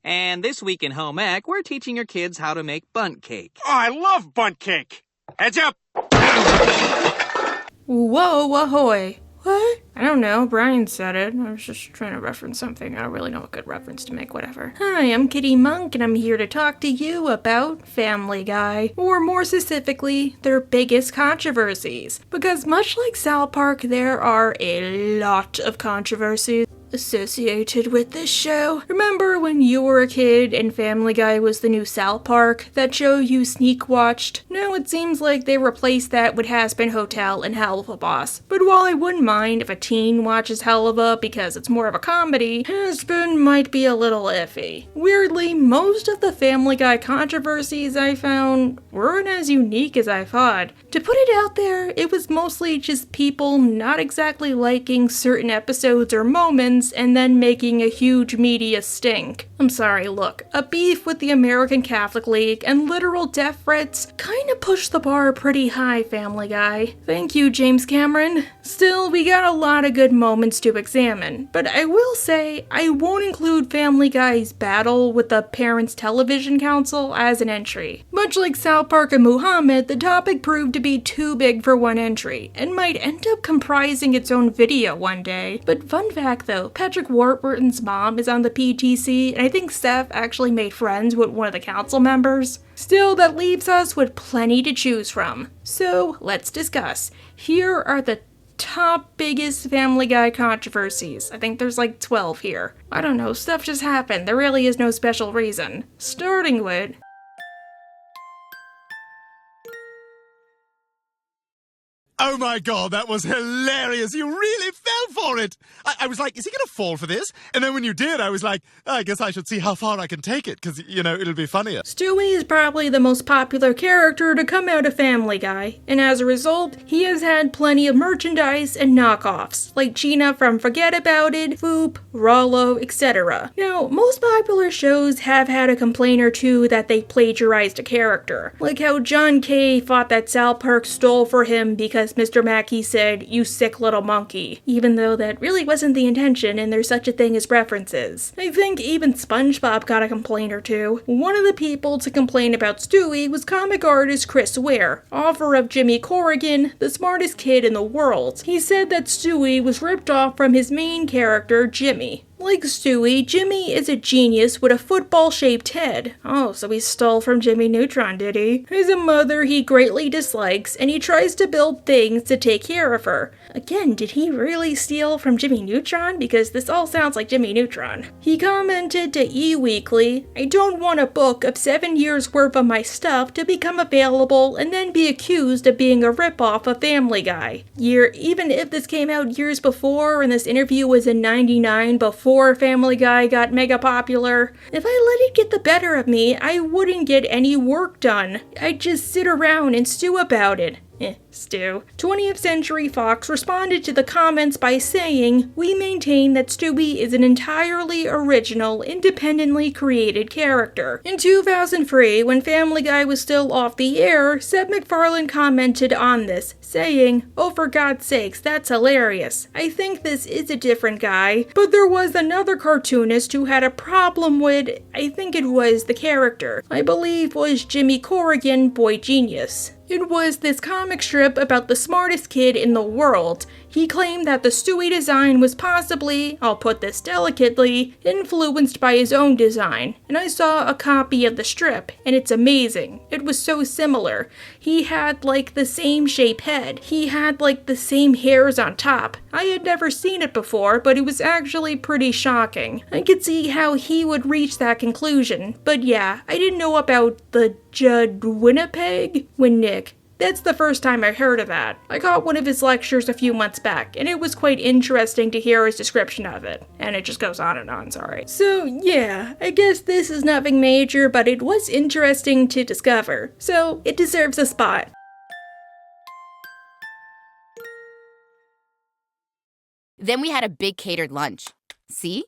And this week in Home Ec, we're teaching your kids how to make bundt cake. Oh, I love bundt cake. Heads up. Whoa, ahoy. What? I don't know, Brian said it. I was just trying to reference something. I don't really know a good reference to make, whatever. Hi, I'm Kitty Monk, and I'm here to talk to you about Family Guy. Or more specifically, their biggest controversies. Because much like South Park, there are a lot of controversies associated with this show. Remember when you were a kid and Family Guy was the new South Park? That show you sneak watched? Now it seems like they replaced that with Has-Been Hotel and Helluva Boss. But while I wouldn't mind if a teen watches Helluva because it's more of a comedy, Has-Been might be a little iffy. Weirdly, most of the Family Guy controversies I found weren't as unique as I thought. To put it out there, it was mostly just people not exactly liking certain episodes or moments and then making a huge media stink. I'm sorry, look, a beef with the American Catholic League and literal death threats kinda pushed the bar pretty high, Family Guy. Thank you, James Cameron. Still, we got a lot of good moments to examine, but I will say I won't include Family Guy's battle with the Parents Television Council as an entry. Much like South Park and Muhammad, the topic proved to be too big for one entry, and might end up comprising its own video one day. But fun fact though, Patrick Warburton's mom is on the PTC, and I think Steph actually made friends with one of the council members. Still, that leaves us with plenty to choose from. So, let's discuss. Here are the top biggest Family Guy controversies. I think there's like 12 here. I don't know, stuff just happened. There really is no special reason. Starting with... Oh my god, that was hilarious. You really fell for it. I was like, is he going to fall for this? And then when you did, I was like, I guess I should see how far I can take it, because, you know, it'll be funnier. Stewie is probably the most popular character to come out of Family Guy, and as a result, he has had plenty of merchandise and knockoffs, like Gina from Forget About It, Foop, Rollo, etc. Now, most popular shows have had a complaint or two that they plagiarized a character, like how John Kay thought that South Park stole for him because Mr. Mackey said, "You sick little monkey," even though that really wasn't the intention and there's such a thing as references. I think even SpongeBob got a complaint or two. One of the people to complain about Stewie was comic artist Chris Ware, author of Jimmy Corrigan, the smartest kid in the world. He said that Stewie was ripped off from his main character, Jimmy. Like Stewie, Jimmy is a genius with a football-shaped head. Oh, so he stole from Jimmy Neutron, did he? As a mother he greatly dislikes, and he tries to build things to take care of her. Again, did he really steal from Jimmy Neutron? Because this all sounds like Jimmy Neutron. He commented to E! "I don't want a book of 7 years worth of my stuff to become available and then be accused of being a ripoff of Family Guy." Even if this came out years before and this interview was in '99 before Family Guy got mega popular, if I let it get the better of me, I wouldn't get any work done. I'd just sit around and stew about it. Stew. 20th Century Fox responded to the comments by saying, "We maintain that Stewie is an entirely original, independently created character." In 2003, when Family Guy was still off the air, Seth MacFarlane commented on this, saying, "Oh, for God's sakes, that's hilarious. I think this is a different guy, but there was another cartoonist who had a problem with, I think it was the character. I believe was Jimmy Corrigan, Boy Genius. It was this comic strip about the smartest kid in the world. He claimed that the Stewie design was possibly, I'll put this delicately, influenced by his own design. And I saw a copy of the strip, and it's amazing. It was so similar. He had like the same shape head. He had like the same hairs on top. I had never seen it before, but it was actually pretty shocking. I could see how he would reach that conclusion. But yeah, I didn't know about the Judd Winnipeg? Winnick. That's the first time I heard of that. I caught one of his lectures a few months back, and it was quite interesting to hear his description of it. And it just goes on and on, sorry. So yeah, I guess this is nothing major, but it was interesting to discover. So it deserves a spot. Then we had a big catered lunch. See?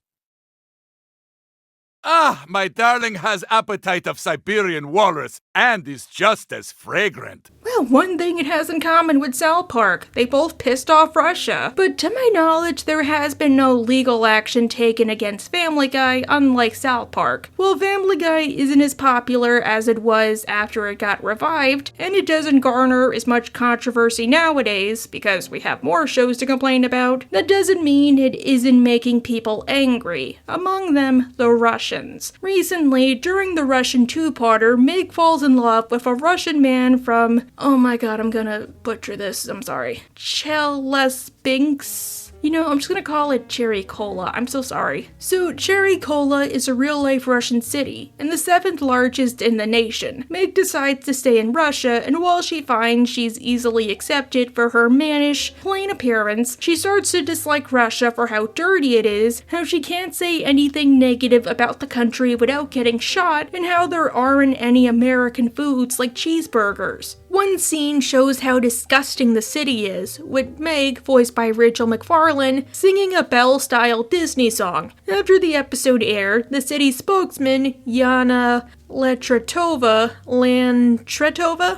Ah, my darling has appetite of Siberian walrus and is just as fragrant. Well, one thing it has in common with South Park. They both pissed off Russia. But to my knowledge, there has been no legal action taken against Family Guy, unlike South Park. Well, Family Guy isn't as popular as it was after it got revived, and it doesn't garner as much controversy nowadays, because we have more shows to complain about. That doesn't mean it isn't making people angry. Among them, the Russians. Recently, during the Russian two-parter, Meg falls in love with a Russian man from, oh my god, I'm gonna butcher this, I'm sorry, Chelyabinsk? You know, I'm just gonna call it Cherry Cola. I'm so sorry. So, Cherry Cola is a real-life Russian city, and the 7th largest in the nation. Meg decides to stay in Russia, and while she finds she's easily accepted for her mannish, plain appearance, she starts to dislike Russia for how dirty it is, how she can't say anything negative about the country without getting shot, and how there aren't any American foods like cheeseburgers. One scene shows how disgusting the city is, with Meg, voiced by Rachel McFarlane, singing a Belle-style Disney song. After the episode aired, the city's spokesman, Yana Lantretova,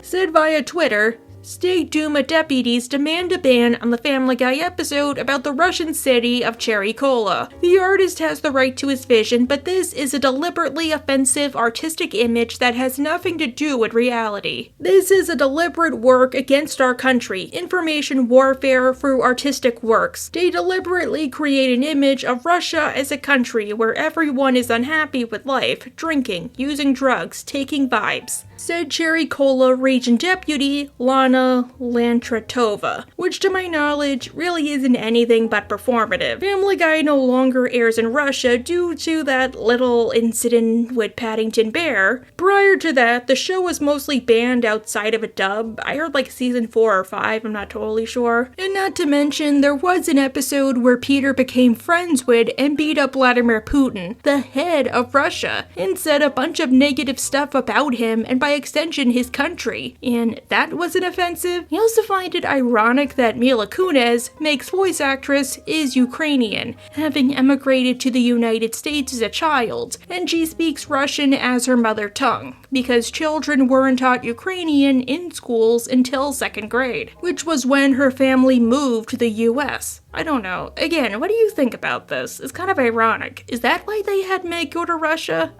said via Twitter, State Duma deputies demand a ban on the Family Guy episode about the Russian city of Cherry Cola. The artist has the right to his vision, but this is a deliberately offensive artistic image that has nothing to do with reality. This is a deliberate work against our country, information warfare through artistic works. They deliberately create an image of Russia as a country where everyone is unhappy with life, drinking, using drugs, taking vibes, said Cherry Cola region deputy Lana Lantretova, which to my knowledge really isn't anything but performative. Family Guy no longer airs in Russia due to that little incident with Paddington Bear. Prior to that, the show was mostly banned outside of a dub. I heard like season 4 or 5, I'm not totally sure. And not to mention, there was an episode where Peter became friends with and beat up Vladimir Putin, the head of Russia, and said a bunch of negative stuff about him and by extension his country. And that wasn't offensive. I also find it ironic that Mila Kunis, Meg's voice actress, is Ukrainian, having emigrated to the United States as a child, and she speaks Russian as her mother tongue, because children weren't taught Ukrainian in schools until 2nd grade, which was when her family moved to the US. I don't know. Again, what do you think about this? It's kind of ironic. Is that why they had Meg go to Russia?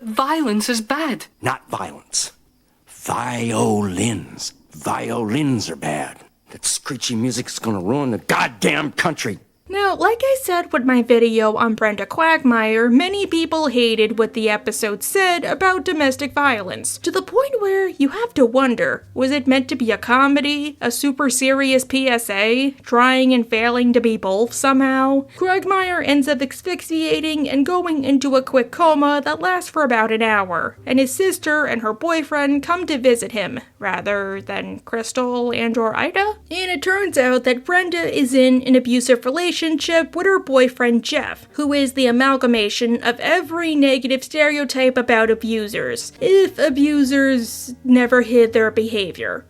Violence is bad. Not violence. Violins. Violins are bad. That screechy music's gonna ruin the goddamn country. Now, like I said with my video on Brenda Quagmire, many people hated what the episode said about domestic violence, to the point where you have to wonder, was it meant to be a comedy, a super serious PSA, trying and failing to be both somehow? Quagmire ends up asphyxiating and going into a quick coma that lasts for about an hour, and his sister and her boyfriend come to visit him, rather than Crystal and/or Ida? And it turns out that Brenda is in an abusive relationship with her boyfriend Jeff, who is the amalgamation of every negative stereotype about abusers, if abusers never hid their behavior.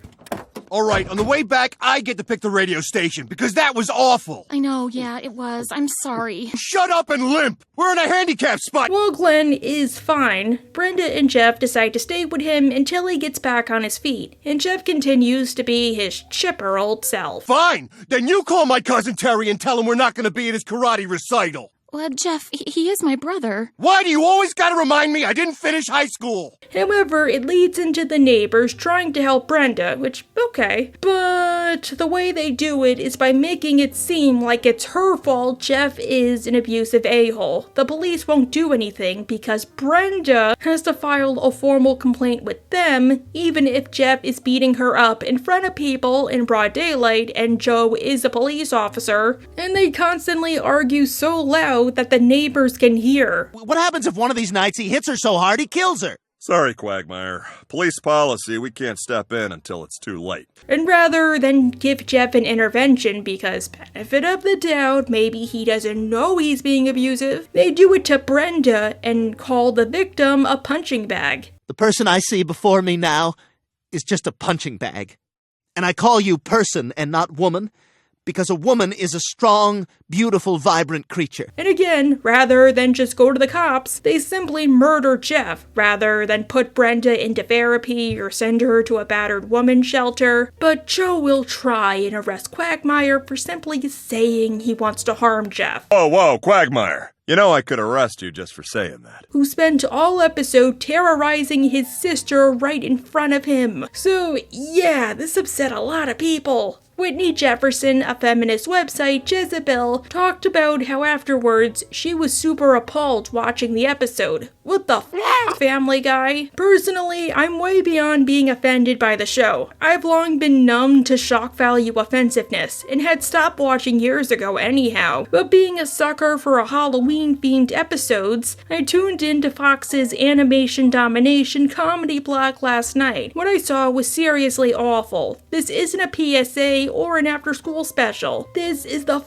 All right, on the way back, I get to pick the radio station, because that was awful. I know, yeah, it was. I'm sorry. Shut up and limp! We're in a handicap spot! While Glenn is fine, Brenda and Jeff decide to stay with him until he gets back on his feet, and Jeff continues to be his chipper old self. Fine! Then you call my cousin Terry and tell him we're not gonna be at his karate recital. Well, Jeff, he is my brother. Why do you always gotta remind me I didn't finish high school? However, it leads into the neighbors trying to help Brenda, which, okay. But the way they do it is by making it seem like it's her fault Jeff is an abusive a-hole. The police won't do anything because Brenda has to file a formal complaint with them, even if Jeff is beating her up in front of people in broad daylight and Joe is a police officer, and they constantly argue so loud that the neighbors can hear. What happens if one of these nights he hits her so hard he kills her? Sorry, Quagmire. Police policy, we can't step in until it's too late. And rather than give Jeff an intervention because benefit of the doubt, maybe he doesn't know he's being abusive, they do it to Brenda and call the victim a punching bag. The person I see before me now is just a punching bag. And I call you person and not woman because a woman is a strong, beautiful, vibrant creature. And again, rather than just go to the cops, they simply murder Jeff, rather than put Brenda into therapy or send her to a battered woman shelter. But Joe will try and arrest Quagmire for simply saying he wants to harm Jeff. Whoa, Quagmire. You know I could arrest you just for saying that. Who spent all episode terrorizing his sister right in front of him. So yeah, this upset a lot of people. Whitney Jefferson, a feminist website, Jezebel, talked about how afterwards she was super appalled watching the episode. What the f***, Family Guy? Personally, I'm way beyond being offended by the show. I've long been numb to shock value offensiveness, and had stopped watching years ago anyhow. But being a sucker for Halloween-themed episodes, I tuned into Fox's Animation Domination comedy block last night. What I saw was seriously awful. This isn't a PSA or an after-school special. This is the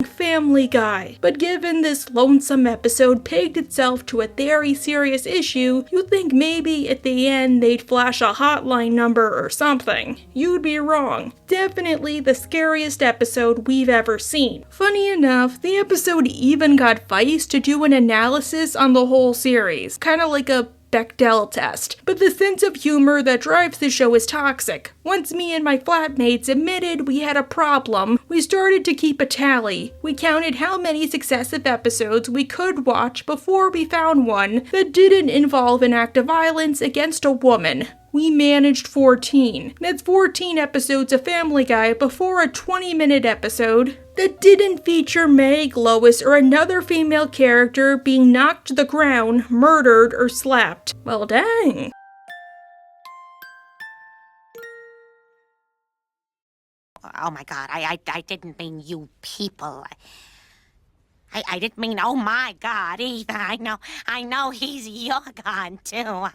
Family Guy. But given this lonesome episode pegged itself to a very serious issue, you'd think maybe at the end they'd flash a hotline number or something. You'd be wrong. Definitely the scariest episode we've ever seen. Funny enough, the episode even got Vice to do an analysis on the whole series, kinda like a Bechdel test. But the sense of humor that drives the show is toxic. Once me and my flatmates admitted we had a problem, we started to keep a tally. We counted how many successive episodes we could watch before we found one that didn't involve an act of violence against a woman. We managed 14. That's 14 episodes of Family Guy before a 20-minute episode that didn't feature Meg, Lois, or another female character being knocked to the ground, murdered, or slapped. Well, dang. Oh my God, I didn't mean you people. I didn't mean, oh my God, either. I know he's your God, too.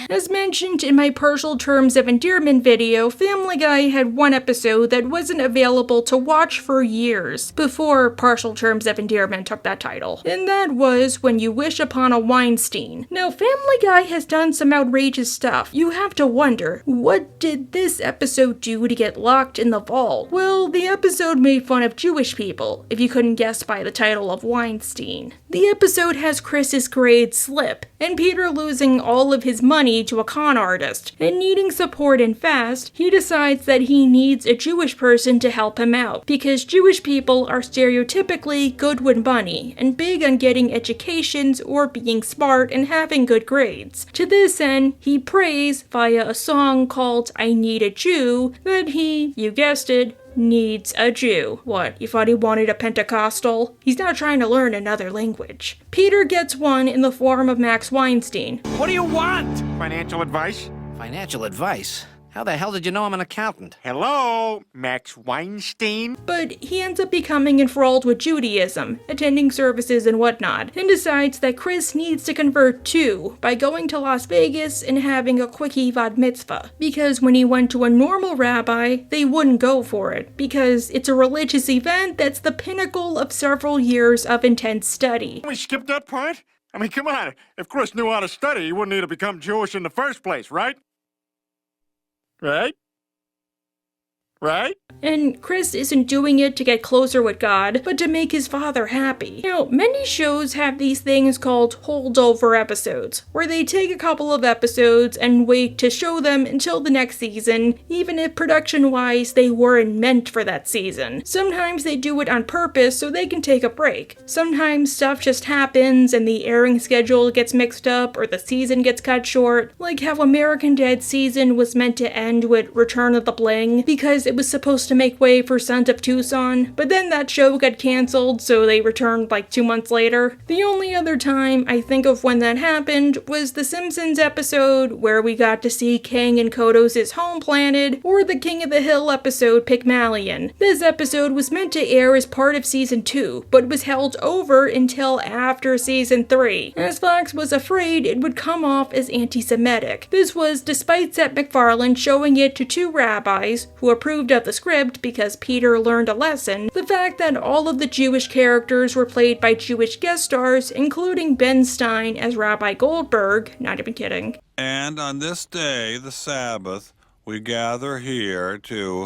As mentioned in my partial terms of endearment video, Family Guy had one episode that wasn't available to watch for years, before partial terms of endearment took that title. And that was When You Wish Upon a Weinstein. Now, Family Guy has done some outrageous stuff. You have to wonder, what did this episode do to get locked in the vault? Well, the episode made fun of Jewish people, if you couldn't guess by the title of Weinstein. The episode has Chris's grades slip, and Peter losing all of his money to a con artist, and needing support and fast, he decides that he needs a Jewish person to help him out, because Jewish people are stereotypically good with money, and big on getting educations or being smart and having good grades. To this end, he prays via a song called I Need a Jew that he, you guessed it, needs a Jew. What, you thought he wanted a Pentecostal? He's not trying to learn another language. Peter gets one in the form of Max Weinstein. What do you want? Financial advice? Financial advice? How the hell did you know I'm an accountant? Hello, Max Weinstein? But he ends up becoming enthralled with Judaism, attending services and whatnot, and decides that Chris needs to convert too by going to Las Vegas and having a quickie vad mitzvah. Because when he went to a normal rabbi, they wouldn't go for it, because it's a religious event that's the pinnacle of several years of intense study. We skipped that part? I mean, come on. If Chris knew how to study, he wouldn't need to become Jewish in the first place, right? Right? Right? And Chris isn't doing it to get closer with God, but to make his father happy. Now, many shows have these things called holdover episodes, where they take a couple of episodes and wait to show them until the next season, even if production-wise they weren't meant for that season. Sometimes they do it on purpose so they can take a break. Sometimes stuff just happens and the airing schedule gets mixed up or the season gets cut short, like how American Dad season was meant to end with Return of the Bling, because it was supposed to make way for Sons of Tucson, but then that show got cancelled, so they returned like 2 months later. The only other time I think of when that happened was the Simpsons episode where we got to see Kang and Kodos' home planet, or the King of the Hill episode Pygmalion. This episode was meant to air as part of season 2, but was held over until after season 3, as Fox was afraid it would come off as anti-Semitic. This was despite Seth MacFarlane showing it to 2 rabbis, who approved of the script because Peter learned a lesson, the fact that all of the Jewish characters were played by Jewish guest stars, including Ben Stein as Rabbi Goldberg, not even kidding. And on this day, the Sabbath, we gather here to...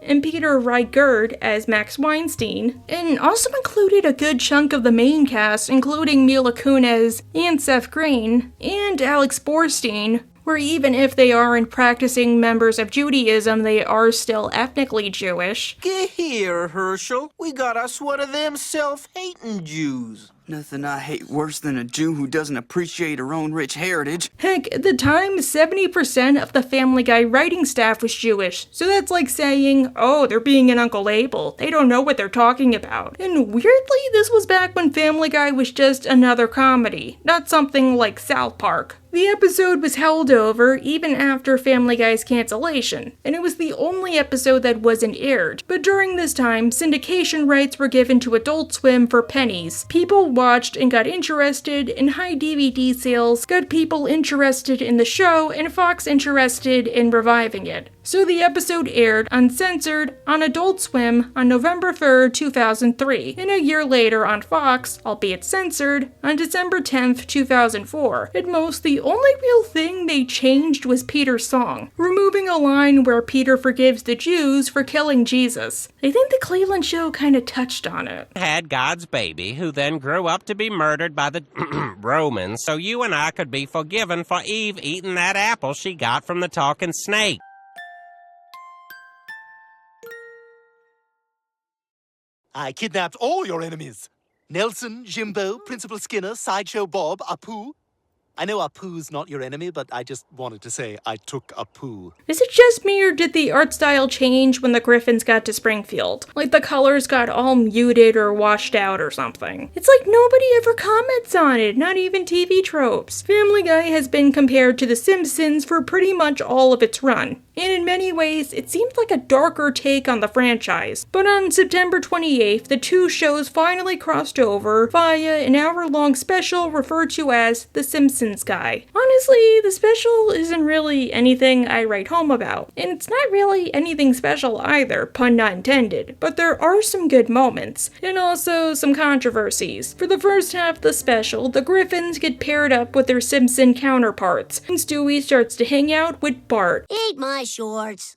and Peter Rygerd as Max Weinstein, and also included a good chunk of the main cast, including Mila Kunis and Seth Green, and Alex Borstein, where even if they aren't practicing members of Judaism, they are still ethnically Jewish. Get here, Herschel. We got us one of them self-hating Jews. Nothing I hate worse than a Jew who doesn't appreciate her own rich heritage. Heck, at the time, 70% of the Family Guy writing staff was Jewish, so that's like saying, oh, they're being an Uncle Abel. They don't know what they're talking about. And weirdly, this was back when Family Guy was just another comedy, not something like South Park. The episode was held over even after Family Guy's cancellation, and it was the only episode that wasn't aired. But during this time, syndication rights were given to Adult Swim for pennies. People watched and got interested, and high DVD sales got people interested in the show and Fox interested in reviving it. So the episode aired uncensored on Adult Swim on November 3rd, 2003, and a year later on Fox, albeit censored, on December 10th, 2004. At most, the only real thing they changed was Peter's song, removing a line where Peter forgives the Jews for killing Jesus. I think the Cleveland show kinda touched on it. Had God's baby, who then grew up to be murdered by the Romans, so you and I could be forgiven for Eve eating that apple she got from the talking snake. I kidnapped all your enemies. Nelson, Jimbo, Principal Skinner, Sideshow Bob, Apu. I know Apu's not your enemy, but I just wanted to say I took Apu. Is it just me, or did the art style change when the Griffins got to Springfield? Like the colors got all muted or washed out or something. It's like nobody ever comments on it, not even TV tropes. Family Guy has been compared to The Simpsons for pretty much all of its run, and in many ways, it seemed like a darker take on the franchise. But on September 28th, the two shows finally crossed over via an hour-long special referred to as The Simpsons Guy. Honestly, the special isn't really anything I write home about, and it's not really anything special either, pun not intended, but there are some good moments, and also some controversies. For the first half of the special, the Griffins get paired up with their Simpson counterparts, and Stewie starts to hang out with Bart. Eat my shorts.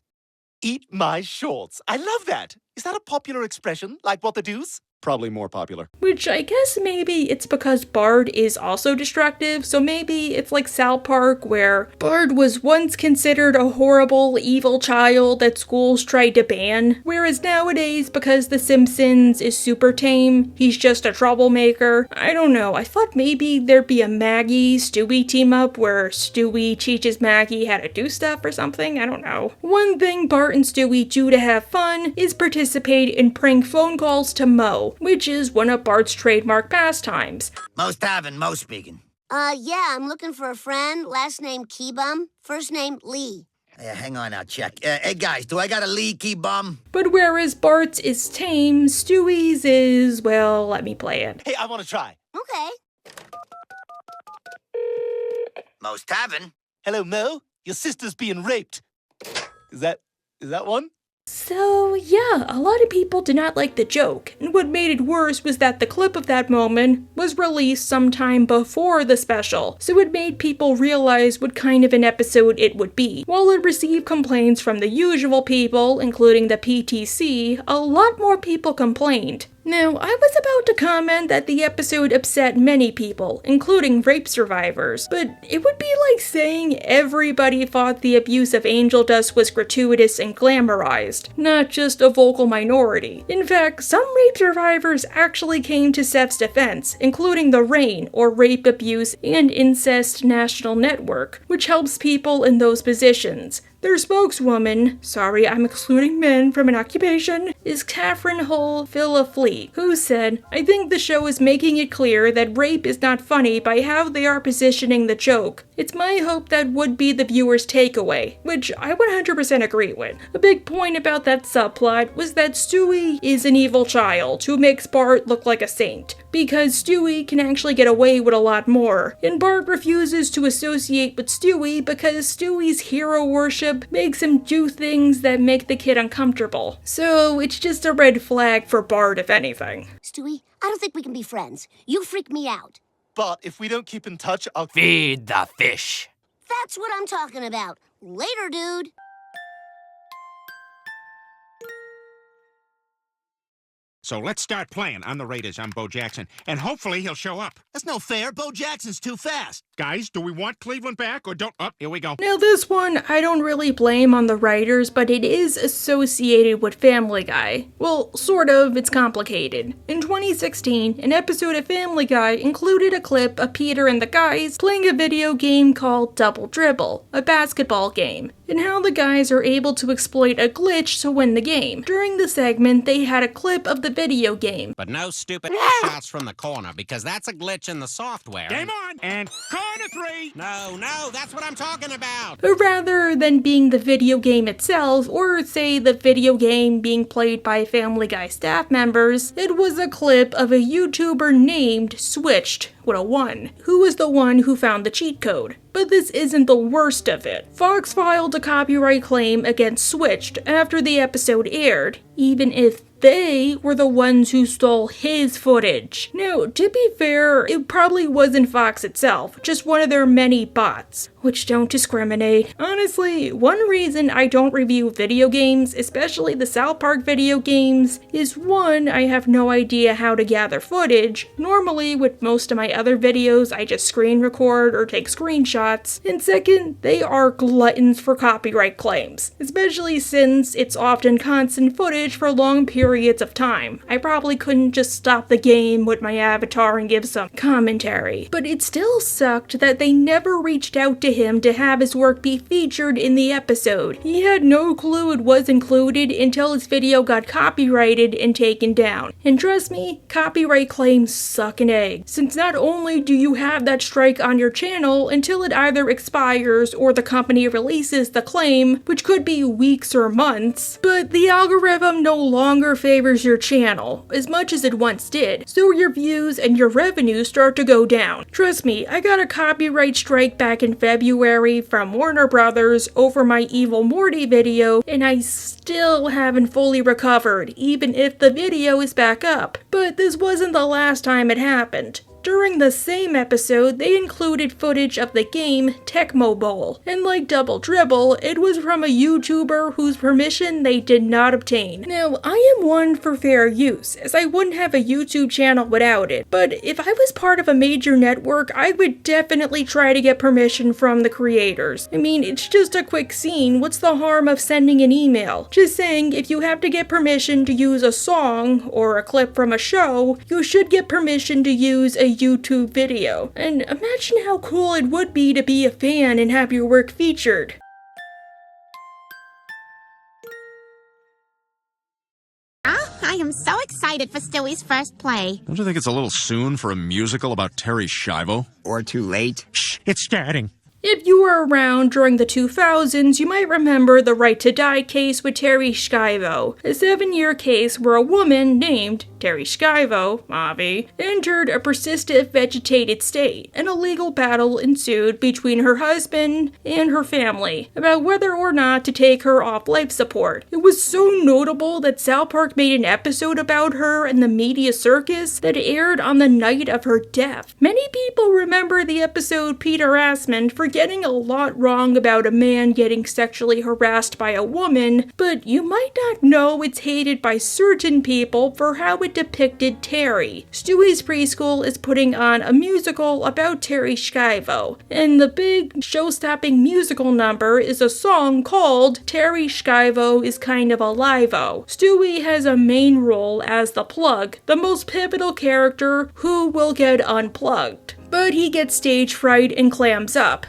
Eat my shorts. I love that. Is that a popular expression, like what the deuce? Probably more popular. Which I guess maybe it's because Bard is also destructive, so maybe it's like South Park where Bard was once considered a horrible, evil child that schools tried to ban, whereas nowadays, because The Simpsons is super tame, he's just a troublemaker. I don't know, I thought maybe there'd be a Maggie-Stewie team-up where Stewie teaches Maggie how to do stuff or something, I don't know. One thing Bart and Stewie do to have fun is participate in prank phone calls to Mo, which is one of Bart's trademark pastimes. Most having, most speaking. Yeah, I'm looking for a friend. Last name Keybum, first name Lee. Hang on, I'll check. Hey guys, do I got a Lee Keybum? But whereas Bart's is tame, Stewie's is, well, let me play it. Hey, I want to try. Okay. Most having. Hello, Mo. Your sister's being raped. Is that one? So, yeah, a lot of people did not like the joke, and what made it worse was that the clip of that moment was released sometime before the special, so it made people realize what kind of an episode it would be. While it received complaints from the usual people, including the PTC, a lot more people complained. Now, I was about to comment that the episode upset many people, including rape survivors, but it would be like saying everybody thought the abuse of angel dust was gratuitous and glamorized, not just a vocal minority. In fact, some rape survivors actually came to Seth's defense, including the RAIN, or Rape, Abuse, and Incest National Network, which helps people in those positions. Their spokeswoman, sorry I'm excluding men from an occupation, is Catherine Hull Philafleet, who said, I think the show is making it clear that rape is not funny by how they are positioning the joke. It's my hope that would be the viewer's takeaway, which I 100% agree with. A big point about that subplot was that Stewie is an evil child who makes Bart look like a saint, because Stewie can actually get away with a lot more, and Bart refuses to associate with Stewie because Stewie's hero worship makes him do things that make the kid uncomfortable. So it's just a red flag for Bart, if anything. Stewie, I don't think we can be friends. You freak me out. But if we don't keep in touch, I'll feed the fish. That's what I'm talking about. Later, dude. So let's start playing. I'm the Raiders. I'm Bo Jackson. And hopefully he'll show up. That's no fair. Bo Jackson's too fast. Guys, do we want Cleveland back or don't? Oh, here we go. Now this one, I don't really blame on the writers, but it is associated with Family Guy. Well, sort of, it's complicated. In 2016, an episode of Family Guy included a clip of Peter and the guys playing a video game called Double Dribble, a basketball game, and how the guys are able to exploit a glitch to win the game. During the segment, they had a clip of the video game. But no stupid shots from the corner, because that's a glitch in the software. Game on! And corner three! No, that's what I'm talking about! But rather than being the video game itself, or say the video game being played by Family Guy staff members, it was a clip of a YouTuber named Switched, with a 1, who was the one who found the cheat code. But this isn't the worst of it. Fox filed a copyright claim against Switched after the episode aired, even if they were the ones who stole his footage. Now, to be fair, it probably wasn't Fox itself, just one of their many bots, which don't discriminate. Honestly, one reason I don't review video games, especially the South Park video games, is one, I have no idea how to gather footage. Normally, with most of my other videos, I just screen record or take screenshots. And second, they are gluttons for copyright claims, especially since it's often constant footage for long periods of time. I probably couldn't just stop the game with my avatar and give some commentary. But it still sucked that they never reached out to him to have his work be featured in the episode. He had no clue it was included until his video got copyrighted and taken down. And trust me, copyright claims suck an egg, since not only do you have that strike on your channel until it either expires or the company releases the claim, which could be weeks or months, but the algorithm no longer favors your channel as much as it once did, so your views and your revenue start to go down. Trust me, I got a copyright strike back in February from Warner Brothers over my Evil Morty video, and I still haven't fully recovered, even if the video is back up. But this wasn't the last time it happened. During the same episode, they included footage of the game Tecmo Bowl, and like Double Dribble, it was from a YouTuber whose permission they did not obtain. Now, I am one for fair use, as I wouldn't have a YouTube channel without it, but if I was part of a major network, I would definitely try to get permission from the creators. I mean, it's just a quick scene, what's the harm of sending an email? Just saying, if you have to get permission to use a song, or a clip from a show, you should get permission to use a YouTube video. And imagine how cool it would be to be a fan and have your work featured. I am so excited for Stewie's first play. Don't you think it's a little soon for a musical about Terry Schiavo? Or too late? Shh, it's starting. If you were around during the 2000s, you might remember the Right to Die case with Terry Schiavo, a 7-year case where a woman named Terry Schiavo, Avi, entered a persistent vegetated state, and a legal battle ensued between her husband and her family about whether or not to take her off life support. It was so notable that South Park made an episode about her and the media circus that aired on the night of her death. Many people remember the episode Peter Assman for getting a lot wrong about a man getting sexually harassed by a woman, but you might not know it's hated by certain people for how it depicted Terry. Stewie's Preschool is putting on a musical about Terry Schiavo, and the big show-stopping musical number is a song called Terry Schiavo is Kind of a Live-O. Stewie has a main role as the plug, the most pivotal character who will get unplugged. But he gets stage fright and clams up.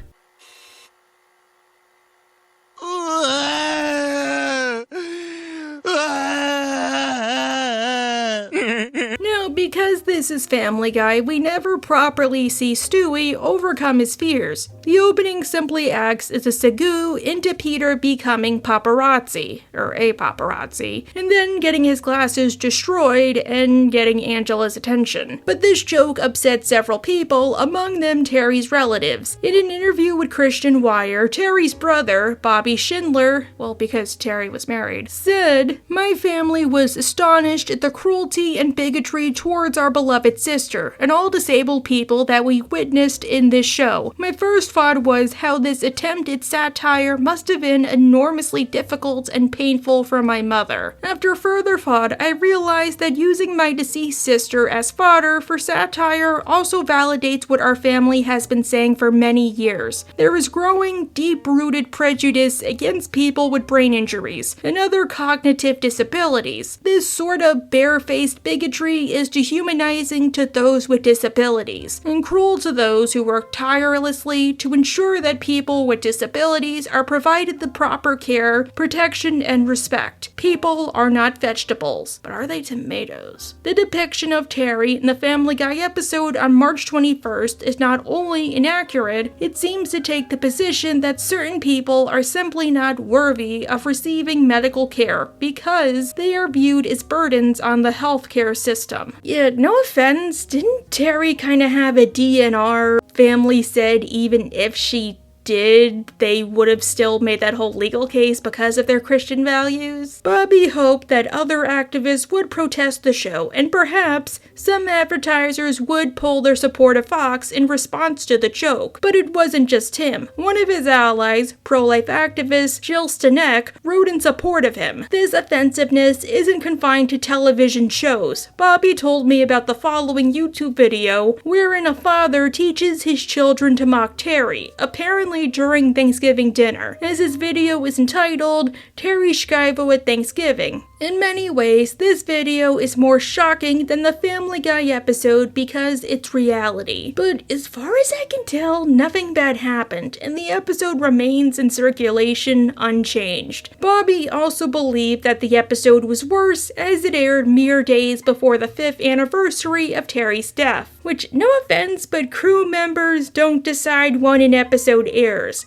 Now, because this is Family Guy, we never properly see Stewie overcome his fears. The opening simply acts as a segue into Peter becoming paparazzi, or a paparazzi, and then getting his glasses destroyed and getting Angela's attention. But this joke upset several people, among them Terry's relatives. In an interview with Christian Wire, Terry's brother, Bobby Schindler, well, because Terry was married, said, "My family was astonished at the cruelty and bigotry toward towards our beloved sister and all disabled people that we witnessed in this show. My first thought was how this attempt at satire must have been enormously difficult and painful for my mother. After further thought, I realized that using my deceased sister as fodder for satire also validates what our family has been saying for many years. There is growing, deep-rooted prejudice against people with brain injuries and other cognitive disabilities. This sort of barefaced bigotry is dehumanizing to those with disabilities and cruel to those who work tirelessly to ensure that people with disabilities are provided the proper care, protection, and respect. People are not vegetables, but are they tomatoes? The depiction of Terry in the Family Guy episode on March 21st is not only inaccurate, it seems to take the position that certain people are simply not worthy of receiving medical care because they are viewed as burdens on the healthcare system. Yeah, no offense, didn't Terry kinda have a DNR? Family said even if she did, they would have still made that whole legal case because of their Christian values. Bobby hoped that other activists would protest the show, and perhaps some advertisers would pull their support of Fox in response to the joke. But it wasn't just him. One of his allies, pro-life activist Jill Stanek, wrote in support of him. This offensiveness isn't confined to television shows. Bobby told me about the following YouTube video wherein a father teaches his children to mock Terry, apparently during Thanksgiving dinner, as his video is entitled Terry Schiavo at Thanksgiving. In many ways, this video is more shocking than the Family Guy episode because it's reality. But as far as I can tell, nothing bad happened, and the episode remains in circulation unchanged. Bobby also believed that the episode was worse as it aired mere days before the 5th anniversary of Terry's death, which, no offense, but crew members don't decide when an episode airs.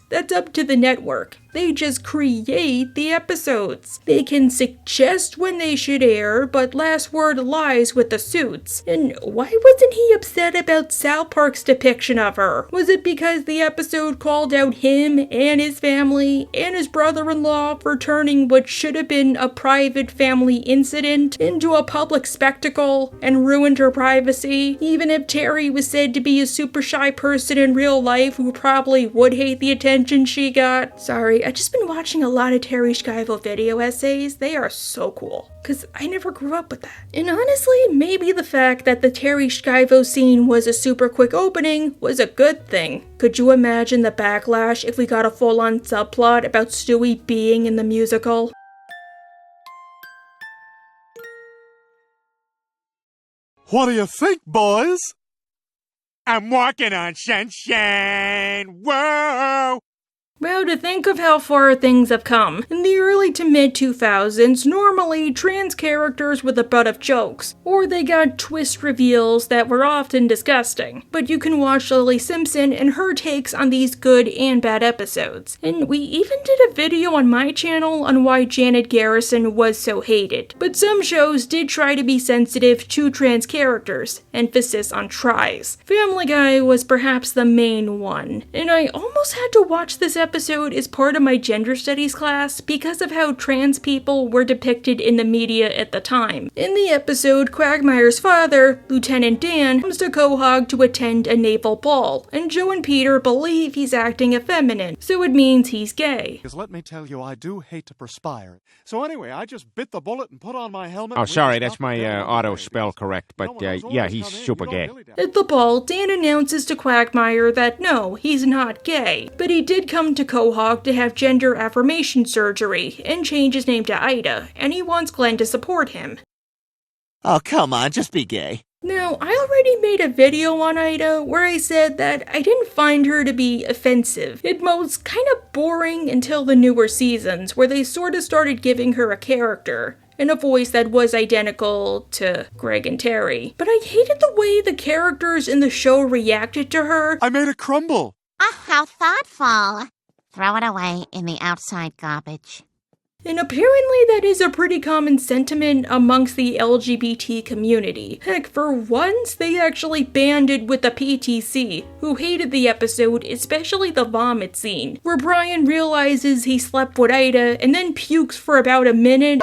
That's up to the network. They just create the episodes. They can suggest when they should air, but last word lies with the suits. And why wasn't he upset about South Park's depiction of her? Was it because the episode called out him and his family and his brother-in-law for turning what should have been a private family incident into a public spectacle and ruined her privacy? Even if Terry was said to be a super shy person in real life who probably would hate the attention she got. Sorry, I've just been watching a lot of Terry Schiavo video essays. They are so cool, because I never grew up with that. And honestly, maybe the fact that the Terry Schiavo scene was a super quick opening was a good thing. Could you imagine the backlash if we got a full-on subplot about Stewie being in the musical? What do you think, boys? I'm walking on sunshine. Whoa! Well, to think of how far things have come. In the early to mid-2000s, normally trans characters were the butt of jokes, or they got twist reveals that were often disgusting. But you can watch Lily Simpson and her takes on these good and bad episodes. And we even did a video on my channel on why Janet Garrison was so hated. But some shows did try to be sensitive to trans characters, emphasis on tries. Family Guy was perhaps the main one, and I almost had to watch this episode as part of my gender studies class because of how trans people were depicted in the media at the time. In the episode, Quagmire's father, Lieutenant Dan, comes to Quahog to attend a naval ball, and Joe and Peter believe he's acting effeminate, so it means he's gay. Because let me tell you, I do hate to perspire. So anyway, I just bit the bullet and put on my helmet. Oh, sorry, that's my auto spell correct, but yeah, he's super gay. At the ball, Dan announces to Quagmire that no, he's not gay, but he did come to Quahog to have gender affirmation surgery and change his name to Ida, and he wants Glenn to support him. Oh, come on, just be gay. Now, I already made a video on Ida where I said that I didn't find her to be offensive. It was kind of boring until the newer seasons, where they sort of started giving her a character and a voice that was identical to Greg and Terry. But I hated the way the characters in the show reacted to her. I made a crumble. Oh, how thoughtful. Throw it away in the outside garbage. And apparently that is a pretty common sentiment amongst the LGBT community. Heck, for once, they actually banded with the PTC, who hated the episode, especially the vomit scene, where Brian realizes he slept with Ida and then pukes for about a minute.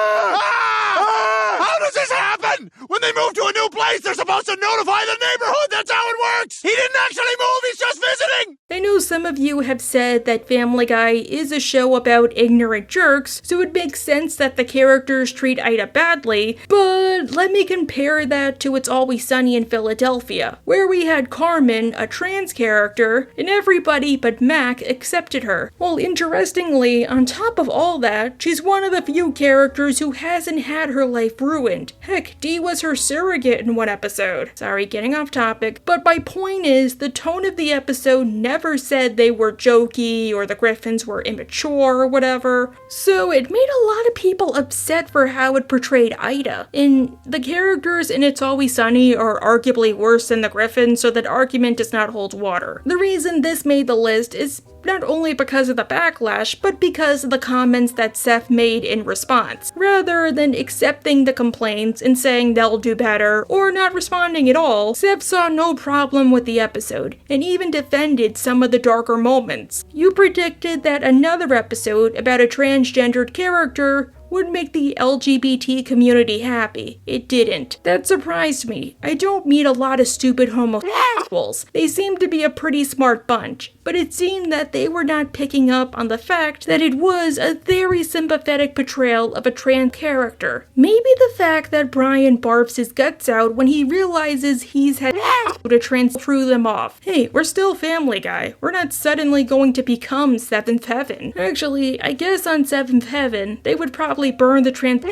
How does this happen? When they move to a new place, they're supposed to notify the neighborhood. That's how it works. He didn't actually move. He's just visiting. I know some of you have said that Family Guy is a show about ignorant jerks, so it makes sense that the characters treat Ida badly, but let me compare that to It's Always Sunny in Philadelphia, where we had Carmen, a trans character, and everybody but Mac accepted her. Well, interestingly, on top of all that, she's one of the few characters who hasn't had her life ruined. Heck, Dee was her surrogate in one episode. Sorry, getting off topic, but my point is, the tone of the episode never said they were jokey or the Griffins were immature or whatever, so it made a lot of people upset for how it portrayed Ida. And the characters in It's Always Sunny are arguably worse than the Griffins, so that argument does not hold water. The reason this made the list is not only because of the backlash, but because of the comments that Seth made in response. Rather than accepting the complaints and saying they'll do better, or not responding at all, Seth saw no problem with the episode, and even defended some of the darker moments. You predicted that another episode about a transgendered character would make the LGBT community happy. It didn't. That surprised me. I don't meet a lot of stupid homosexuals. They seem to be a pretty smart bunch, but it seemed that they were not picking up on the fact that it was a very sympathetic portrayal of a trans character. Maybe the fact that Brian barfs his guts out when he realizes he's had to trans threw them off. Hey, we're still Family Guy. We're not suddenly going to become Seventh Heaven. Actually, I guess on Seventh Heaven, they would probably burn the trans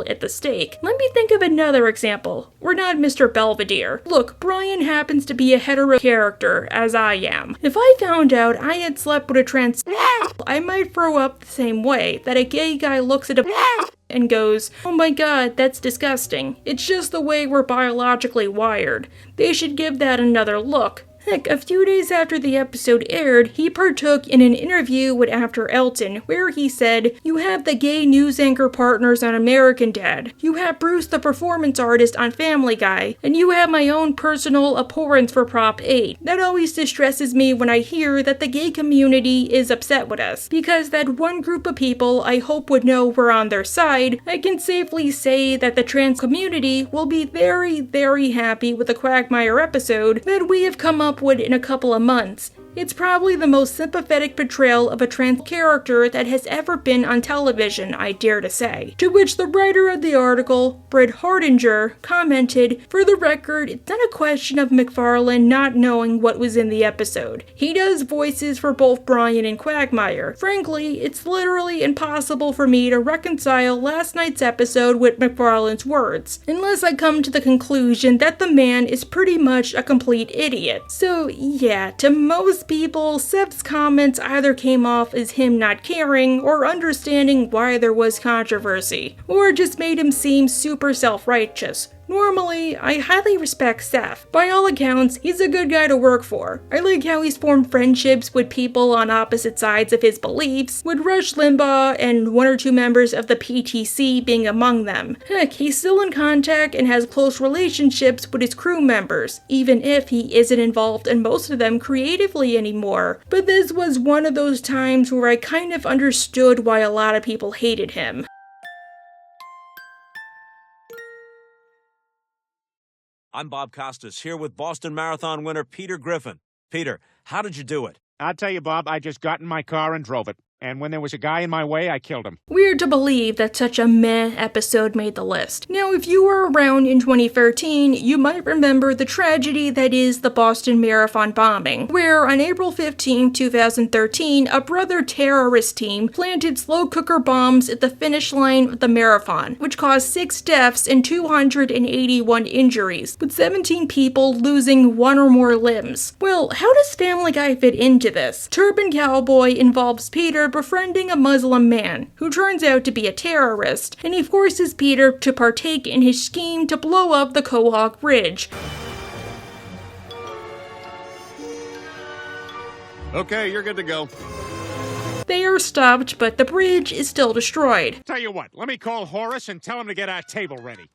at the stake. Let me think of another example. We're not Mr. Belvedere. Look, Brian happens to be a hetero character, as I am. If I found out I had slept with a trans, I might throw up the same way that a gay guy looks at a and goes, "Oh my god, that's disgusting. It's just the way we're biologically wired. They should give that another look." Heck, a few days after the episode aired, he partook in an interview with After Elton, where he said, "You have the gay news anchor partners on American Dad, you have Bruce the performance artist on Family Guy, and you have my own personal abhorrence for Prop 8. That always distresses me when I hear that the gay community is upset with us, because that one group of people I hope would know we're on their side. I can safely say that the trans community will be very, very happy with the Quagmire episode that we have come up with in a couple of months. It's probably the most sympathetic portrayal of a trans character that has ever been on television, I dare to say." To which the writer of the article, Britt Hardinger, commented, "For the record, it's not a question of McFarlane not knowing what was in the episode. He does voices for both Brian and Quagmire. Frankly, it's literally impossible for me to reconcile last night's episode with McFarlane's words, unless I come to the conclusion that the man is pretty much a complete idiot." So yeah, to most people, Seth's comments either came off as him not caring or understanding why there was controversy, or just made him seem super self-righteous. Normally, I highly respect Seth. By all accounts, he's a good guy to work for. I like how he's formed friendships with people on opposite sides of his beliefs, with Rush Limbaugh and one or two members of the PTC being among them. Heck, he's still in contact and has close relationships with his crew members, even if he isn't involved in most of them creatively anymore. But this was one of those times where I kind of understood why a lot of people hated him. I'm Bob Costas, here with Boston Marathon winner Peter Griffin. Peter, how did you do it? I'll tell you, Bob, I just got in my car and drove it. And when there was a guy in my way, I killed him. Weird to believe that such a meh episode made the list. Now, if you were around in 2013, you might remember the tragedy that is the Boston Marathon bombing, where on April 15, 2013, a brother terrorist team planted slow cooker bombs at the finish line of the marathon, which caused 6 deaths and 281 injuries, with 17 people losing one or more limbs. Well, how does Family Guy fit into this? Turban Cowboy involves Peter befriending a Muslim man, who turns out to be a terrorist, and he forces Peter to partake in his scheme to blow up the Quahog Bridge. Okay, you're good to go. They are stopped, but the bridge is still destroyed. Tell you what, let me call Horace and tell him to get our table ready.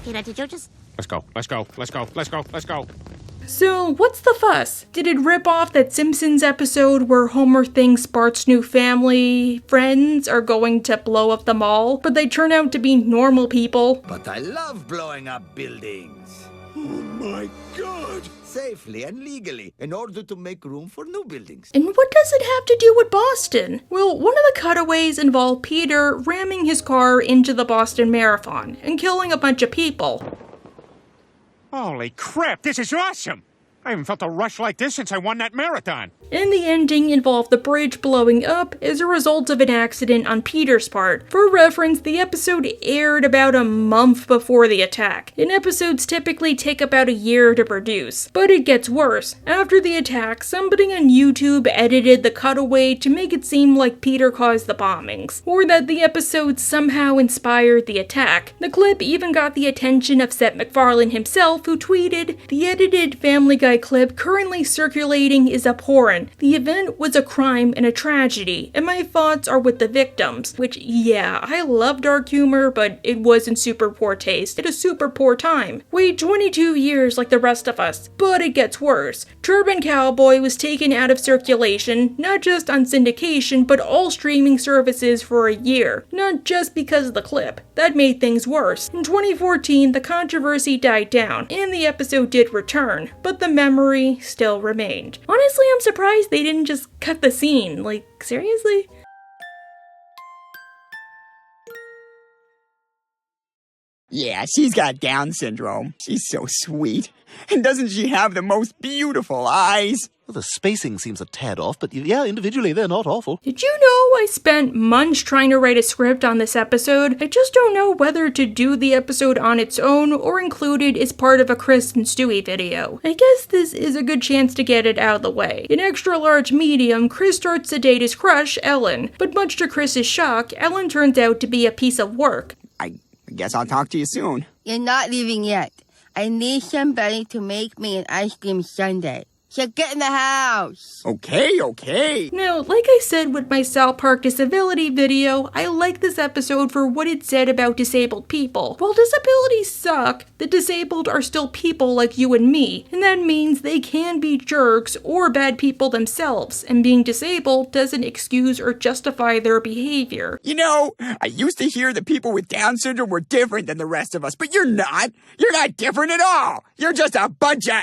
Peter, did you just... Let's go, let's go, let's go, let's go, let's go. So, what's the fuss? Did it rip off that Simpsons episode where Homer thinks Bart's new family friends are going to blow up the mall, but they turn out to be normal people? But I love blowing up buildings. Oh my God! Safely and legally, in order to make room for new buildings. And what does it have to do with Boston? Well, one of the cutaways involved Peter ramming his car into the Boston Marathon and killing a bunch of people. Holy crap, this is awesome! I haven't felt a rush like this since I won that marathon. And the ending involved the bridge blowing up as a result of an accident on Peter's part. For reference, the episode aired about a month before the attack, and episodes typically take about a year to produce. But it gets worse. After the attack, somebody on YouTube edited the cutaway to make it seem like Peter caused the bombings, or that the episode somehow inspired the attack. The clip even got the attention of Seth MacFarlane himself, who tweeted, "The edited Family Guy clip currently circulating is abhorrent. The event was a crime and a tragedy, and my thoughts are with the victims." Which, yeah, I love dark humor, but it was in super poor taste at a super poor time. Wait 22 years like the rest of us. But it gets worse. Turban Cowboy was taken out of circulation, not just on syndication, but all streaming services for a year. Not just because of the clip. That made things worse. In 2014, the controversy died down, and the episode did return, but the memory still remained. Honestly, I'm surprised they didn't just cut the scene. Like, seriously? Yeah, she's got Down syndrome. She's so sweet. And doesn't she have the most beautiful eyes? Well, the spacing seems a tad off, but yeah, individually they're not awful. Did you know I spent months trying to write a script on this episode? I just don't know whether to do the episode on its own or include it as part of a Chris and Stewie video. I guess this is a good chance to get it out of the way. In extra large medium, Chris starts to date his crush, Ellen, but much to Chris's shock, Ellen turns out to be a piece of work. I guess I'll talk to you soon. You're not leaving yet. I need somebody to make me an ice cream sundae. So get in the house! Okay. Now, like I said with my South Park disability video, I like this episode for what it said about disabled people. While disabilities suck, the disabled are still people like you and me, and that means they can be jerks or bad people themselves, and being disabled doesn't excuse or justify their behavior. You know, I used to hear that people with Down syndrome were different than the rest of us, but you're not. You're not different at all. You're just a bunch of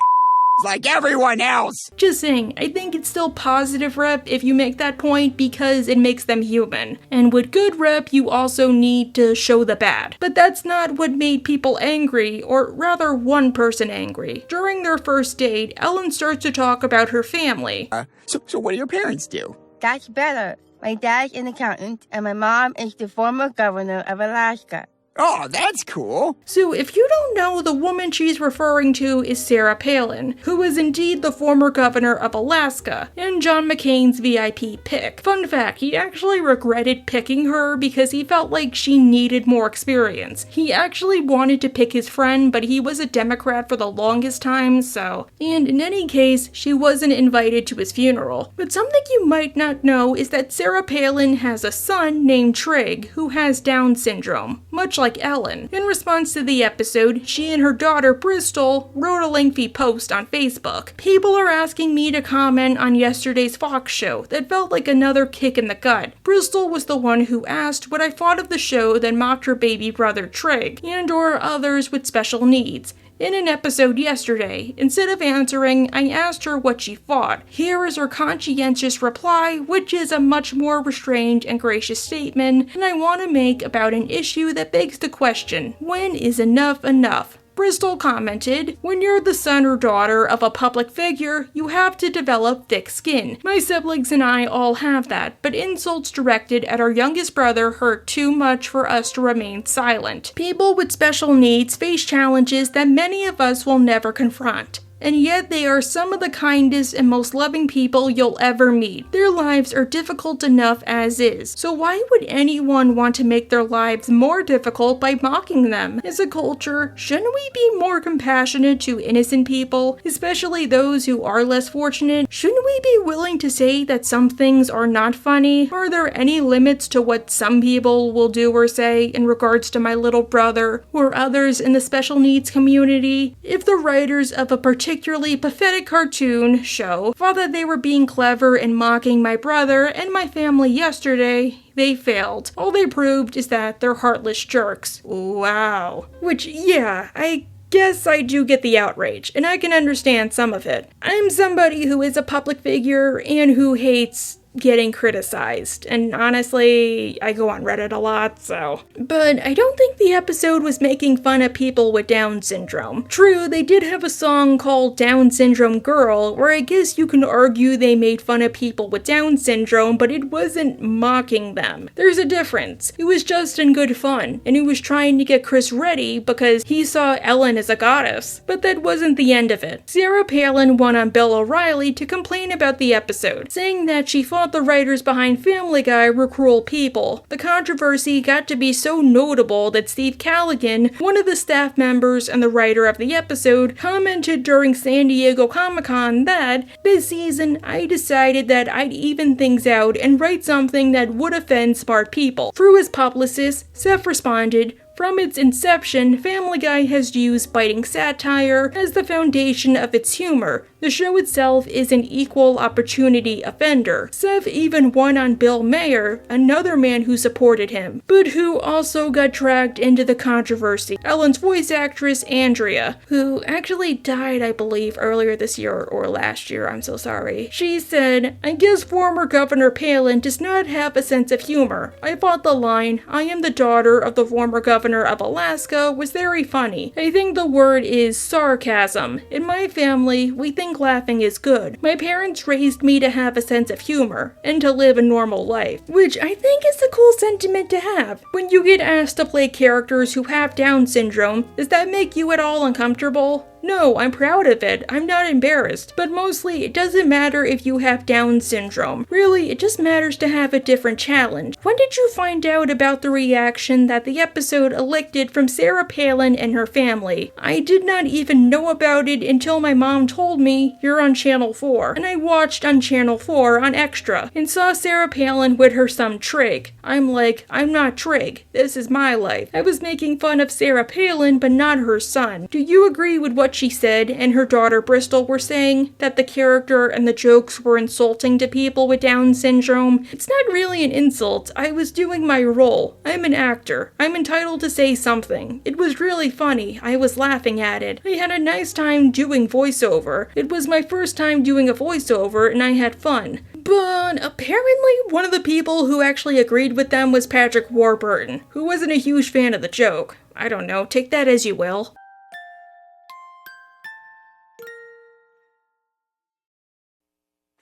like everyone else. Just saying, I think it's still positive rep if you make that point because it makes them human. And with good rep, you also need to show the bad. But that's not what made people angry, or rather one person angry. During their first date, Ellen starts to talk about her family. So what do your parents do? That's better. My dad's an accountant, and my mom is the former governor of Alaska. Oh, that's cool. So if you don't know, the woman she's referring to is Sarah Palin, who is indeed the former governor of Alaska, and John McCain's VIP pick. Fun fact, he actually regretted picking her because he felt like she needed more experience. He actually wanted to pick his friend, but he was a Democrat for the longest time, so. And in any case, she wasn't invited to his funeral. But something you might not know is that Sarah Palin has a son named Trig, who has Down syndrome, much like Ellen. In response to the episode, she and her daughter Bristol wrote a lengthy post on Facebook. People are asking me to comment on yesterday's Fox show that felt like another kick in the gut. Bristol was the one who asked what I thought of the show that mocked her baby brother Trig, and or others with special needs. In an episode yesterday, instead of answering, I asked her what she thought. Here is her conscientious reply, which is a much more restrained and gracious statement, and I want to make about an issue that begs the question, when is enough enough? Bristol commented, "When you're the son or daughter of a public figure, you have to develop thick skin. My siblings and I all have that, but insults directed at our youngest brother hurt too much for us to remain silent. People with special needs face challenges that many of us will never confront. And yet they are some of the kindest and most loving people you'll ever meet. Their lives are difficult enough as is, so why would anyone want to make their lives more difficult by mocking them? As a culture, shouldn't we be more compassionate to innocent people, especially those who are less fortunate? Shouldn't we be willing to say that some things are not funny? Are there any limits to what some people will do or say in regards to my little brother or others in the special needs community? If the writers of a particular particularly pathetic cartoon show thought that they were being clever and mocking my brother and my family yesterday, they failed. All they proved is that they're heartless jerks. Wow. Which, yeah, I guess I do get the outrage, and I can understand some of it. I'm somebody who is a public figure and who hates getting criticized, and honestly, I go on Reddit a lot, so. But I don't think the episode was making fun of people with Down syndrome. True, they did have a song called Down Syndrome Girl, where I guess you can argue they made fun of people with Down syndrome, but it wasn't mocking them. There's a difference. It was just in good fun, and it was trying to get Chris ready because he saw Ellen as a goddess. But that wasn't the end of it. Sarah Palin went on Bill O'Reilly to complain about the episode, saying that she thought the writers behind Family Guy were cruel people. The controversy got to be so notable that Steve Callaghan, one of the staff members and the writer of the episode, commented during San Diego Comic-Con that, this season, I decided that I'd even things out and write something that would offend smart people. Through his publicist, Seth responded, from its inception, Family Guy has used biting satire as the foundation of its humor. The show itself is an equal opportunity offender. Seth even won on Bill Maher, another man who supported him, but who also got dragged into the controversy. Ellen's voice actress, Andrea, who actually died, I believe, earlier this year or last year, I'm so sorry. She said, I guess former Governor Palin does not have a sense of humor. I thought the line, I am the daughter of the former governor of Alaska, was very funny. I think the word is sarcasm. In my family, we think laughing is good. My parents raised me to have a sense of humor and to live a normal life, which I think is a cool sentiment to have. When you get asked to play characters who have Down syndrome, does that make you at all uncomfortable? No, I'm proud of it. I'm not embarrassed. But mostly, it doesn't matter if you have Down syndrome. Really, it just matters to have a different challenge. When did you find out about the reaction that the episode elicited from Sarah Palin and her family? I did not even know about it until my mom told me, you're on Channel 4. And I watched on Channel 4 on Extra and saw Sarah Palin with her son Trig. I'm like, I'm not Trig. This is my life. I was making fun of Sarah Palin, but not her son. Do you agree with what she said and her daughter Bristol were saying, that the character and the jokes were insulting to people with Down syndrome? It's not really an insult. I was doing my role. I'm an actor. I'm entitled to say something. It was really funny. I was laughing at it. I had a nice time doing voiceover. It was my first time doing a voiceover and I had fun. But apparently one of the people who actually agreed with them was Patrick Warburton, who wasn't a huge fan of the joke. I don't know, take that as you will.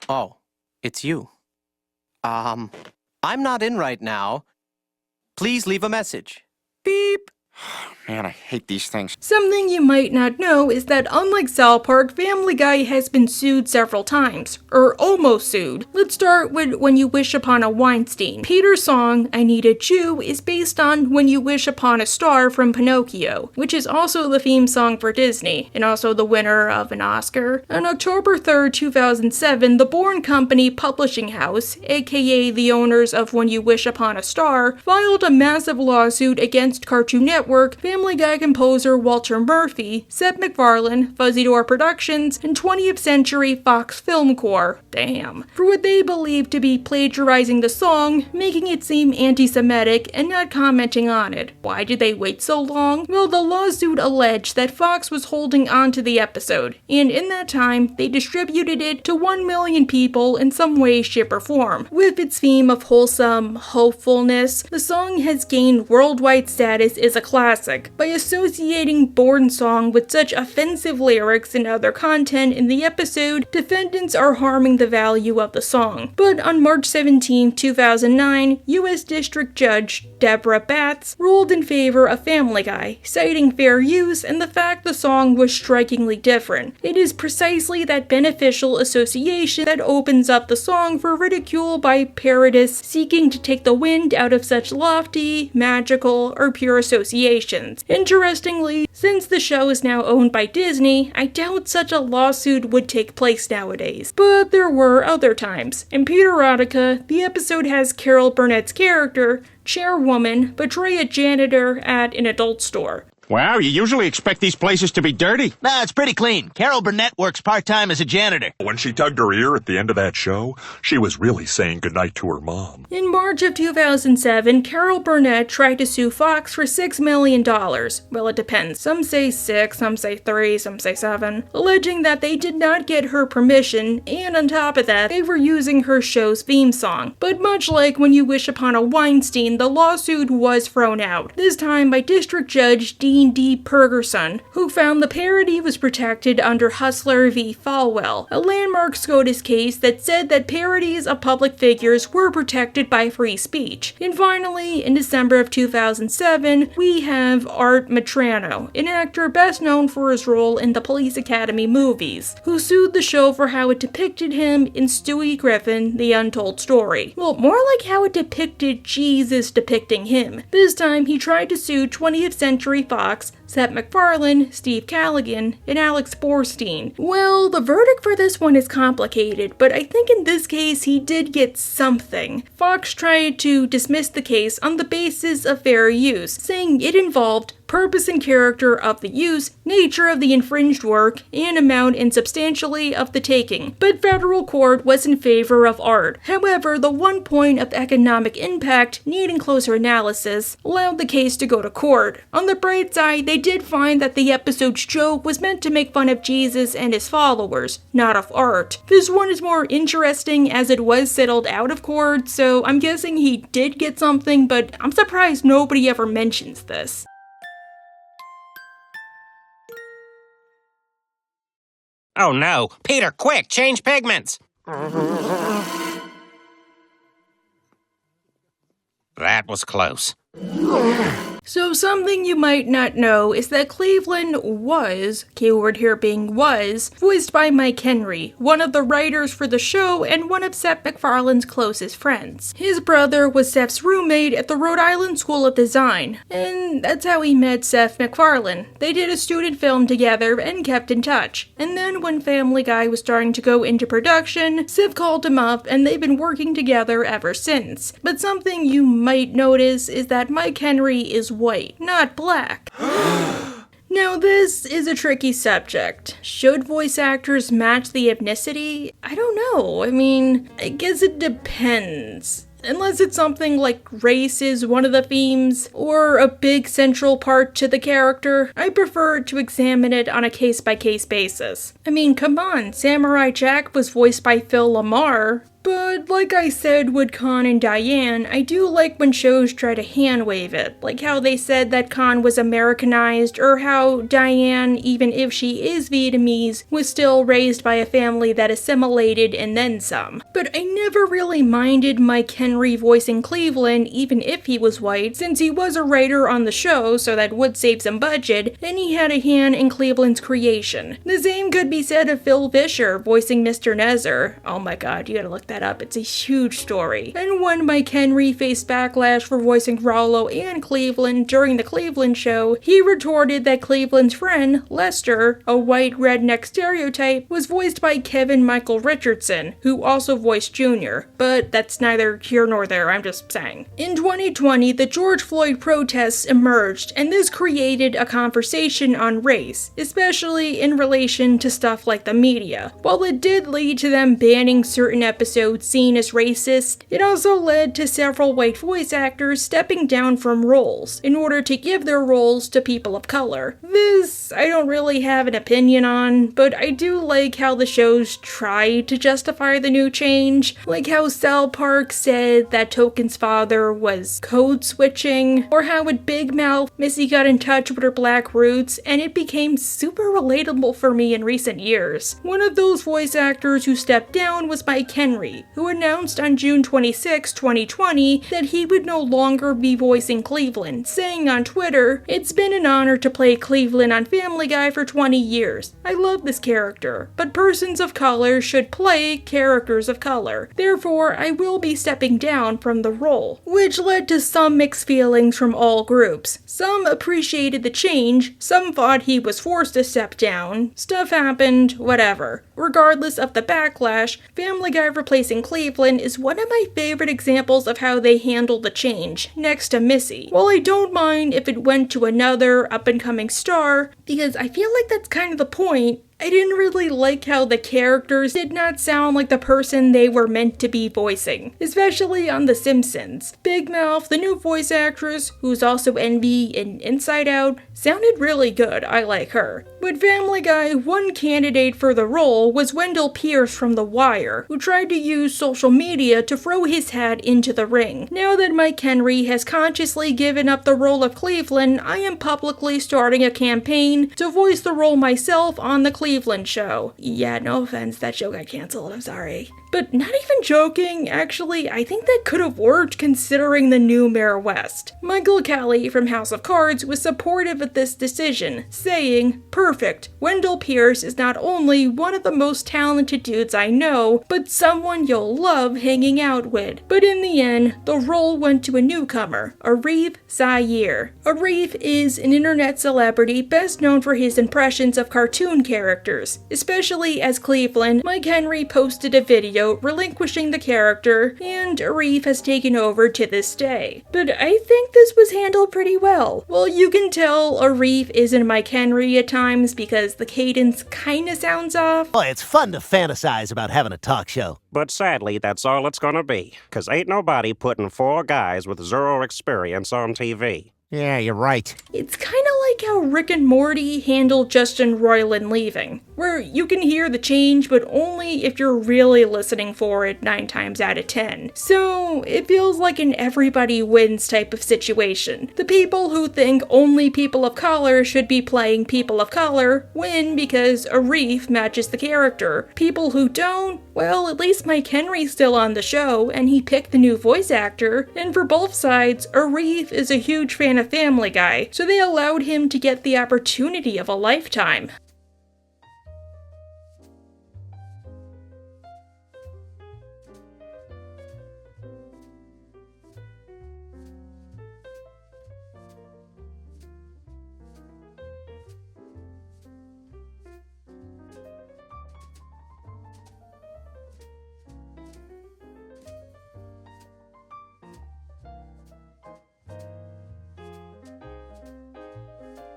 Oh, it's you. I'm not in right now. Please leave a message. Beep. Man, I hate these things. Something you might not know is that unlike South Park, Family Guy has been sued several times. Or almost sued. Let's start with When You Wish Upon a Weinstein. Peter's song, I Need a Jew, is based on When You Wish Upon a Star from Pinocchio, which is also the theme song for Disney, and also the winner of an Oscar. On October 3rd, 2007, the Bourne Company Publishing House, aka the owners of When You Wish Upon a Star, filed a massive lawsuit against Cartoon Network, Family Guy composer Walter Murphy, Seth MacFarlane, Fuzzy Door Productions, and 20th Century Fox Film Corps, damn, for what they believed to be plagiarizing the song, making it seem anti-Semitic, and not commenting on it. Why did they wait so long? Well, the lawsuit alleged that Fox was holding on to the episode, and in that time, they distributed it to 1 million people in some way, shape, or form. With its theme of wholesome hopefulness, the song has gained worldwide status as a classic. By associating Bourne's song with such offensive lyrics and other content in the episode, defendants are harming the value of the song. But on March 17, 2009, U.S. District Judge Deborah Batts ruled in favor of Family Guy, citing fair use and the fact the song was strikingly different. It is precisely that beneficial association that opens up the song for ridicule by parodists seeking to take the wind out of such lofty, magical, or pure associations. Interestingly, since the show is now owned by Disney, I doubt such a lawsuit would take place nowadays. But there were other times. In Peterotica, the episode has Carol Burnett's character, chairwoman, betray a janitor at an adult store. Wow, you usually expect these places to be dirty. Nah, it's pretty clean. Carol Burnett works part-time as a janitor. When she tugged her ear at the end of that show, she was really saying goodnight to her mom. In March of 2007, Carol Burnett tried to sue Fox for $6 million. Well, it depends. Some say 6, some say 3, some say 7, alleging that they did not get her permission, and on top of that, they were using her show's theme song. But much like When You Wish Upon a Weinstein, the lawsuit was thrown out, this time by District Judge Dean D. Pergerson, who found the parody was protected under Hustler v. Falwell, a landmark SCOTUS case that said that parodies of public figures were protected by free speech. And finally, in December of 2007, we have Art Matrano, an actor best known for his role in the Police Academy movies, who sued the show for how it depicted him in Stewie Griffin, The Untold Story. Well, more like how it depicted Jesus depicting him. This time, he tried to sue 20th Century Fox, Seth MacFarlane, Steve Callaghan, and Alex Borstein. Well, the verdict for this one is complicated, but I think in this case he did get something. Fox tried to dismiss the case on the basis of fair use, saying it involved purpose and character of the use, nature of the infringed work, and amount insubstantially of the taking. But federal court was in favor of Art. However, the one point of economic impact needing closer analysis allowed the case to go to court. On the bright side, they did find that the episode's joke was meant to make fun of Jesus and his followers, not of Art. This one is more interesting as it was settled out of court, so I'm guessing he did get something, but I'm surprised nobody ever mentions this. Oh no. Peter, quick, change pigments. That was close. So something you might not know is that Cleveland was, keyword here being was, voiced by Mike Henry, one of the writers for the show and one of Seth MacFarlane's closest friends. His brother was Seth's roommate at the Rhode Island School of Design, and that's how he met Seth MacFarlane. They did a student film together and kept in touch. And then when Family Guy was starting to go into production, Seth called him up and they've been working together ever since. But something you might notice is that Mike Henry is white, not black. Now this is a tricky subject. Should voice actors match the ethnicity? I don't know. I mean, I guess it depends. Unless it's something like race is one of the themes, or a big central part to the character, I prefer to examine it on a case-by-case basis. I mean, come on, Samurai Jack was voiced by Phil Lamar. But like I said with Khan and Diane, I do like when shows try to hand-wave it, like how they said that Khan was Americanized, or how Diane, even if she is Vietnamese, was still raised by a family that assimilated and then some. But I never really minded Mike Henry voicing Cleveland, even if he was white, since he was a writer on the show, so that would save some budget, and he had a hand in Cleveland's creation. The same could be said of Phil Vischer voicing Mr. Nezzer. Oh my god, you gotta look that up. It's a huge story. And when Mike Henry faced backlash for voicing Rollo and Cleveland during the Cleveland show, he retorted that Cleveland's friend, Lester, a white redneck stereotype, was voiced by Kevin Michael Richardson, who also voiced Junior. But that's neither here nor there, I'm just saying. In 2020, the George Floyd protests emerged, and this created a conversation on race, especially in relation to stuff like the media. While it did lead to them banning certain episodes seen as racist, it also led to several white voice actors stepping down from roles in order to give their roles to people of color. This I don't really have an opinion on, but I do like how the shows try to justify the new change, like how South Park said that Token's father was code switching, or how at Big Mouth, Missy got in touch with her black roots and it became super relatable for me in recent years. One of those voice actors who stepped down was Mike Henry, who announced on June 26, 2020 that he would no longer be voicing Cleveland, saying on Twitter, "It's been an honor to play Cleveland on Family Guy for 20 years. I love this character, but persons of color should play characters of color. Therefore, I will be stepping down from the role," which led to some mixed feelings from all groups. Some appreciated the change, some thought he was forced to step down. Stuff happened, whatever. Regardless of the backlash, Family Guy replaced replacing Cleveland is one of my favorite examples of how they handled the change, next to Missy. While I don't mind if it went to another up-and-coming star, because I feel like that's kind of the point, I didn't really like how the characters did not sound like the person they were meant to be voicing, especially on The Simpsons. Big Mouth, the new voice actress, who's also Envy in Inside Out, sounded really good, I like her. With Family Guy, one candidate for the role was Wendell Pierce from The Wire, who tried to use social media to throw his hat into the ring. Now that Mike Henry has consciously given up the role of Cleveland, I am publicly starting a campaign to voice the role myself on the Cleveland show. Yeah, no offense, that show got canceled, I'm sorry. But not even joking, actually, I think that could have worked considering the new Mayor West. Michael Kelly from House of Cards was supportive of this decision, saying, "Perfect. Wendell Pierce is not only one of the most talented dudes I know, but someone you'll love hanging out with." But in the end, the role went to a newcomer, Arif Zaire. Arif is an internet celebrity best known for his impressions of cartoon characters. Especially as Cleveland, Mike Henry posted a video relinquishing the character, and Arif has taken over to this day. But I think this was handled pretty well. Well, you can tell Arif isn't Mike Henry at times because the cadence kinda sounds off. Boy, it's fun to fantasize about having a talk show. But sadly, that's all it's gonna be, 'cause ain't nobody putting 4 guys with 0 experience on TV. Yeah, you're right. It's kinda like how Rick and Morty handled Justin Roiland leaving, where you can hear the change, but only if you're really listening for it 9 times out of 10. So it feels like an everybody wins type of situation. The people who think only people of color should be playing people of color win because Arif matches the character. People who don't, well, at least Mike Henry's still on the show, and he picked the new voice actor, and for both sides, Arif is a huge fan of Family Guy, so they allowed him to get the opportunity of a lifetime.